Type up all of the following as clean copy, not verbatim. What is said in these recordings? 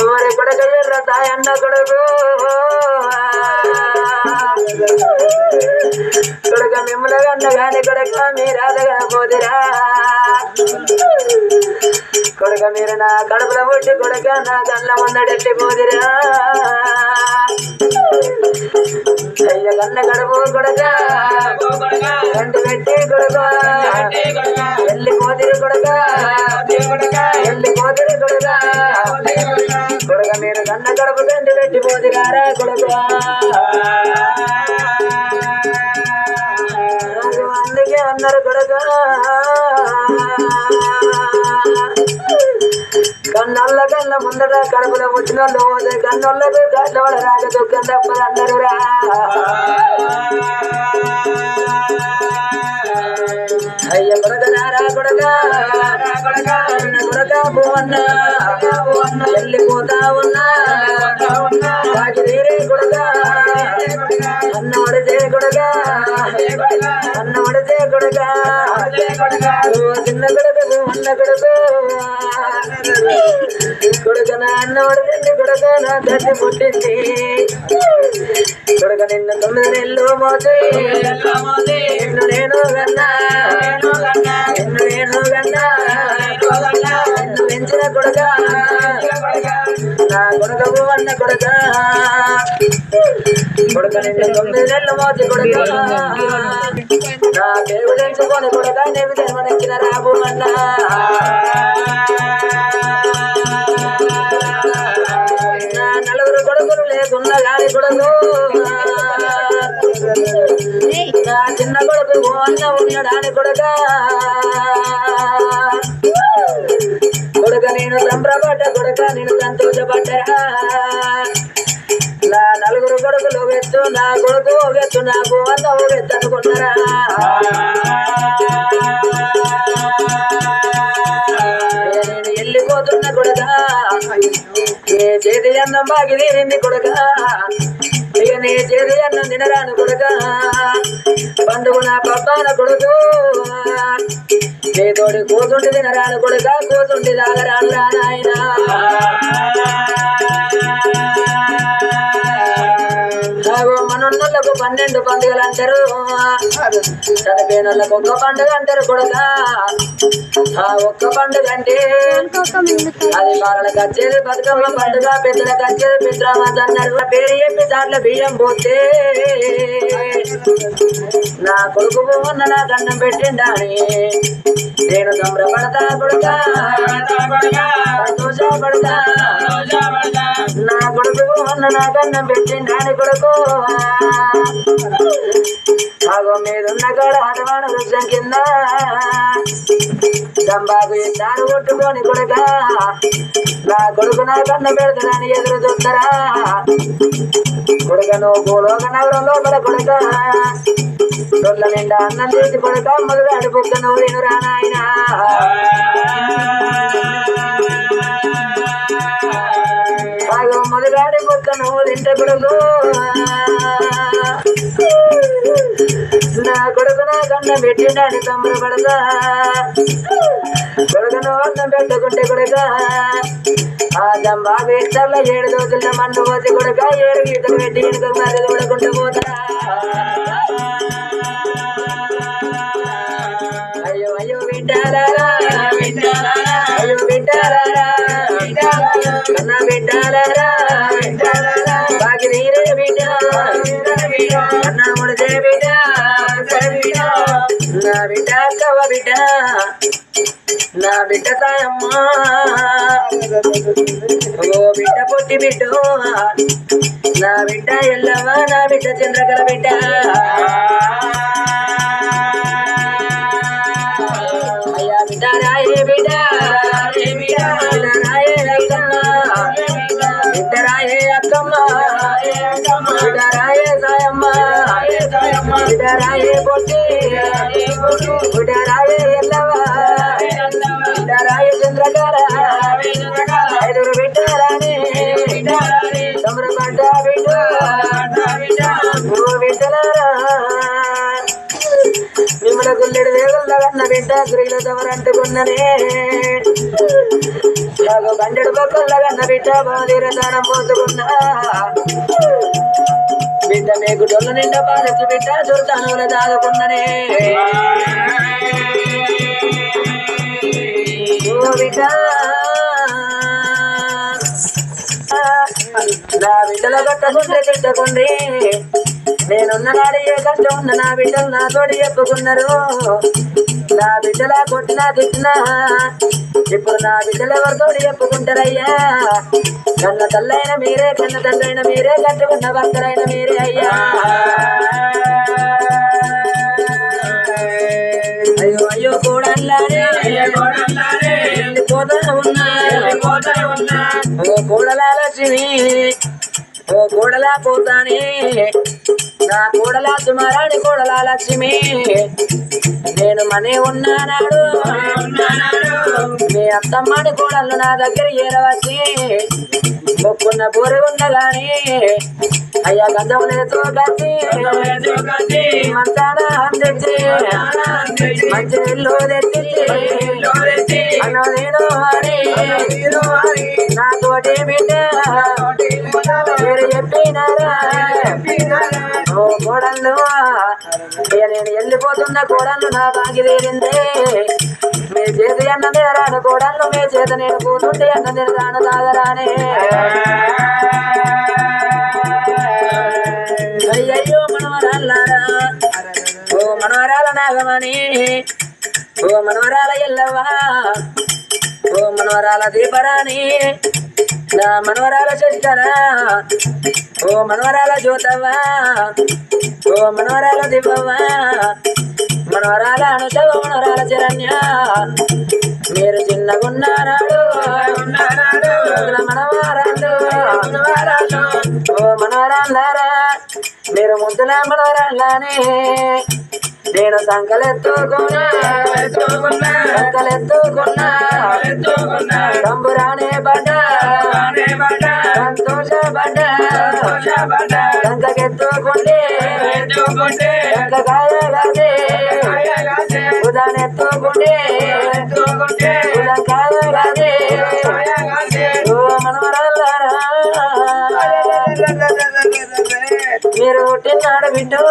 మరి కొడుక ఎర్ర తాయన్న కొడుకు కొడుక మిమ్మల గన్న గాని కొడుక మీరాదగా పోదిరా కొడుక మీరు నా కడుపుల పుట్టి కొడుక నా కళ్ళ ముందడెట్టి పోదిరా అయ్య కన్న కడుపు కొడుక గంటు పెట్టి కొడుక వెళ్ళిపోతిరి కొడుక వెళ్ళిపోతిరి కొడుక కొడుక మీరు కన్న కడుపు గంటు పెట్టి పోదిరారా కొడుక అందుకే అన్నారు కొడుక కన్నొల్ల కన్న ముందట కడుపులో పుట్టిన పోతే కన్నొల్లకు కన్నోళ్ళ రాక దుఃఖం తప్పదు అన్నారురా అయ్య కొడకనారా కొడక కొడక పోవన్న వెళ్ళిపోతా ఉన్నా వాకి తీరే కొడక అన్న వడితే కొడక అన్న వడితే కొడక చిన్న కొడకు అన్న కొడుకు కొడుక నా అన్న వడితే కొడక నా తల్లి పుట్టింది కొడుక నిన్న 9 నెలలు మోసి నిన్ను నేను కన్నా నిన్ను నేను కన్నా నిన్ను పెంచిన కొడుక నా కొడుకు అన్న కొడుక కొడుక నిన్న 9 నెలలు మోసి కొడుక నా పేరు తెచ్చుకొని కొడుక నేను జన్మనెక్కిన రాబు అన్నా నా 4 కొడుకులు లేకున్నా గాని కొడుకు నా చిన్న కొడుకు అన్న ఉన్నాడాని కొడుక కొడుక నేను సంబరపడ్డ కొడుక నేను సంతోషపడ్డా నా 4 కొడుకులు వెత్తు నా కొడుకు వెత్తు నాకు అన్న వెత్తు అనుకున్నారా నేను వెళ్ళిపోతున్న కొడుక ఏ చేతి అన్నం బాగి తీరింది కొడుక ఇక నీ చేతి అన్నం తినరాను కొడుక పండుగ నా పప్పాన కొడుకు నీ తోడి కూతుండి తినరాను కొడుక కూతుండి తాగరాను రా నాయన మనోళ్ళకు 12 పండుగలు అంటారు చనిపోయినోళ్ళకు 1 పండుగ అంటారు కొడుక ఆ 1 పండుగ అంటే అది వాళ్ళకి వచ్చేది బతుకమ్మ పండుగ పెద్దలకు వచ్చేది పిత్రామాత అన్నారు పేరు చెప్పి దాంట్లో బియ్యం పోతే నా కొడుకు ఉన్న నా దండం పెట్టిండాని నేను సంబరపడతా కొడుక సంతోషపడతా నా కొడుకు ఉన్న నా దండం పెట్టిండాని కొడుకు ఆగో మీదున్న కాడ హనుమాన వృక్షం కింద దంబాకు ఇద్దారు కొట్టుకొని కొడుక నా కొడుకు నా కన్న పెడతానని ఎదురు చూస్తారా కొడుక నువ్వు భూలోక నగరం లోపల కొడుక దొల్ల నిండా అన్నం చేసి కొడుక మొదలాడి బుక్క నువ్వు తినురా నాయన మొదలాడి బుక్క నువ్వు తింటే కొడుకు నా కొడుకు నా కన్న పెట్టిండని సంబరపడతా కొడుకును అన్నం పెట్టుకుంటే కొడుక ఆ దంబా వేస్తాల 7 రోజుల మందు పోతే కొడుక 7 గీతలు పెట్టి వెనుక మరి చూడకుండా పోతా అయ్యో అయ్యో బిడ్డారా అయ్యో బిడ్డారా కన్నా బిడ్డారా బాకి నీరే బిడ్డ కన్నా ముడితే బిడ్డ నా బిడ్డ కవ బిడ్డ నా బిడ్డ సాయమ్మ ఓ బిడ్డ పొట్టి బిడ్డ నా బిడ్డ ఎల్లవ నా బిడ్డ చంద్రకళ బిడ్డ అయ్యా బిడ్డ రాయే బిడ్డ రాయే అక్కమ్మ బిడ్డ రాయే అక్కమ్మ బిడ్డ రాయే సాయమ్మ బిడ్డ రాయే పొట్టి బిడ్డ రాయే ఎల్లవ బిడ్డ రాయే చంద్రకళ 5 బిడ్డరాని సంబరపడ్డ బిడ్డ ఓ బిడ్డలారా మిమ్మల్ని గుల్లెడు వేగుల్లో కన్న బిడ్డ స్త్రీల తమరంటుకున్ననే నాకు బండెడు బొక్కల కన్న బిడ్డ బాధిరదానం పోతుకున్నా బిడ్డ మీకు డొల్ల నిండా పాలకి బిడ్డ దుర్తానుల దాదుకున్ననే ఓ బిడ్డ నా బిడ్డల కొట్టకుంటే తిట్టకుండి నేనున్న నాడు ఏ కష్టం ఉన్న నా బిడ్డలు నా తోటి చెప్పుకున్నారు నా బిడ్డలా కొట్టినా తిట్టినా ఇప్పుడు నా బిడ్డలు ఎవరితోటి చెప్పుకుంటారయ్యా కన్న తల్లైన మీరే కన్న తండ్రైన మీరే కట్టుకున్న భర్తలైన మీరే అయ్యా అయ్యో అయ్యో కూడల్లానే వెళ్ళిపోతా ఉన్నా ఓ కూడలా లక్ష్మి ఓ కూడలా పోతానే నా కూడలా సుమారాని కూడలా లక్ష్మి నేను మనే ఉన్నానాడు మీ అత్తమ్మని కూడళ్ళు నా దగ్గర ఏరవచ్చి మొక్కున్న బోరు ఉండగాని అయ్యా గంధములతో కట్టి మంచాన తెచ్చి మంచి ఇల్లు తెచ్చి అన్న నేను అని నాతోటి బిడ్డ మీరు చెప్పినారా ఓ కోడళ్ళు నేను వెళ్ళిపోతున్న కోడళ్ళు నా బాగి తీరిందే మీ చేతి అన్న నిరాను కోడళ్ళు మీ చేత నేను కూతుంటే అన్న నిరాను తాగరానే అయ్యయ్యో మనవరాలారా ఓ మనవరాల నాగమణి ఓ మనవరాల ఎల్లవ్వా ఓ మనవరాల దీపరాణి నా మనవరాల శశికరా ఓ మనవరాల జ్యోతవ్వా ఓ మనవరాల దివ్వవ్వా మనవరాల అనుషవ మనవరాల శరణ్య మీరు చిన్నగున్నారాడు మనవరాలు ఓ మనవరాలారా మీరు ముద్దుల మనవరాలానే నేను సంకలెత్తుకున్నా తంబురానే పడ్డా సంతోషపడ్డా సంకెత్తుకుంటే కాయగాదే ఉదానెత్తుకుంటే కాయగాదే ఓ మనవరాలారా మీరు పుట్టినాడు బిడ్డు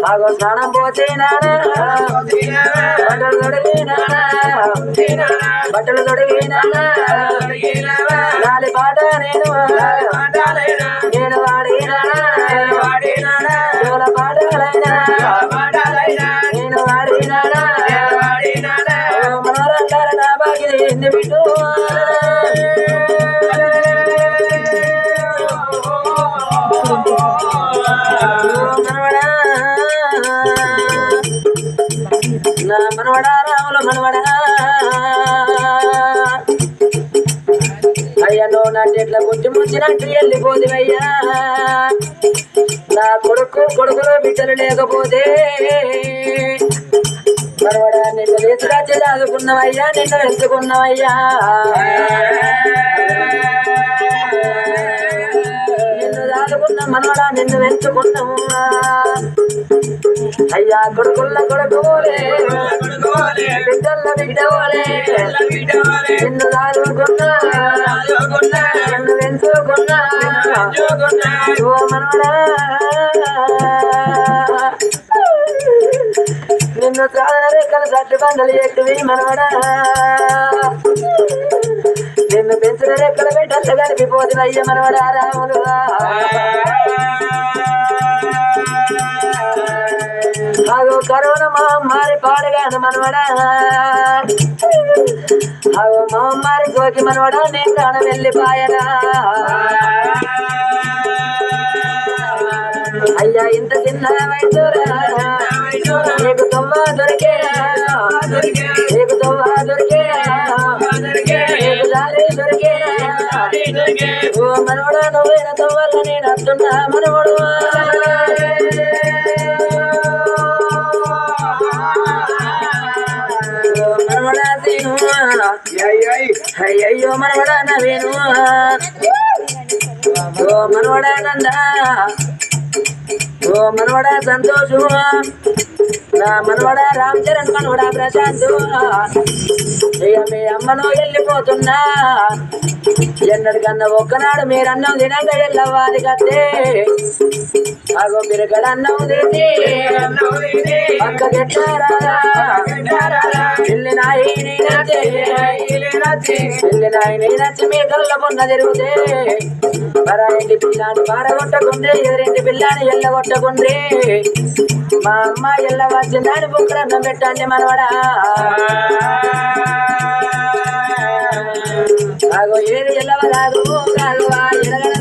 ఆగో స్నానం పోతేనాడా బట్టలు తొడిగినాడా గాలి పాట నేను వాడినాడా జోల పాటలైనా నేను వాడినాడా మనవరంటారు నా బాగి ఎన్ని బిడ్డు నా మనవడా రాముల మనవడా అయ్యా నువ్వు నట్టెట్ల బుద్ధి ముచ్చినట్టు వెళ్ళిపోదివయ్యా నా కొడుకులో బిడ్డలు లేకపోతే మనవడా నిన్ను తీసుకొచ్చి చదువుకున్నావయ్యా నిన్ను వెతుకున్నావయ్యా నిన్ను చదువుకున్న మనవడా నిన్ను వెతుకున్నావు అయ్యా కొడుకుల్ల కొడుకోలే బిడ్డల్ల బిడ్డవోలే నిన్ను దాదుకున్నా నిన్ను వెంచుకున్నా ఓ మనవడా నిన్ను సాధన రేఖలు సట్టు బండలు ఎక్కువి మనవడా నిన్ను పెంచిన రెక్కలు బిడ్డలు కలిపిపోతుంది అయ్య మనవడా రాములు అగో కరోనా మహమ్మారి పాడగాను మనవడా అగో మహమ్మారి సోకి మనవడా నేను ప్రాణం వెళ్ళిపాయరా అయ్యా ఇంత చిన్న వయసురా నీకు తొమ్మ దొరికే నీకు తొమ్మ దొరికే నీకు దారి దొరికే ఓ మనవడా నువ్వైన తొవ్వల్ల నేను అత్తున్నా మనవడు అయ్యయ్యో మనవడా నవేను ఓ మనవడా నందా ఓ మనవడా సంతోషు నా మనవడా రామ్ చరణ్ మనవడా ప్రశాంత్ ఇక మీ అమ్మను వెళ్ళిపోతున్నా ఎన్నటికన్నా ఒక్కనాడు మీరు అన్నం తినంగా వెళ్ళవాలి కదే అగో బిరగడ అన్నం తిని పక్క గెట్టారా ఇల్లి నాయి నచ్చి మీ కళ్ళ పొన్న తిరుగుతే పరాయింటి పిల్లాని పారగొట్టకుండ్రి ఎదురింటి పిల్లాని ఎల్లగొట్టకుండ్రి మా అమ్మ ఎల్ల వచ్చిందని బుక్కలన్నం పెట్టండి మనవడా అగో ఏది ఎల్లవరాదు కాదువా ఎరగడ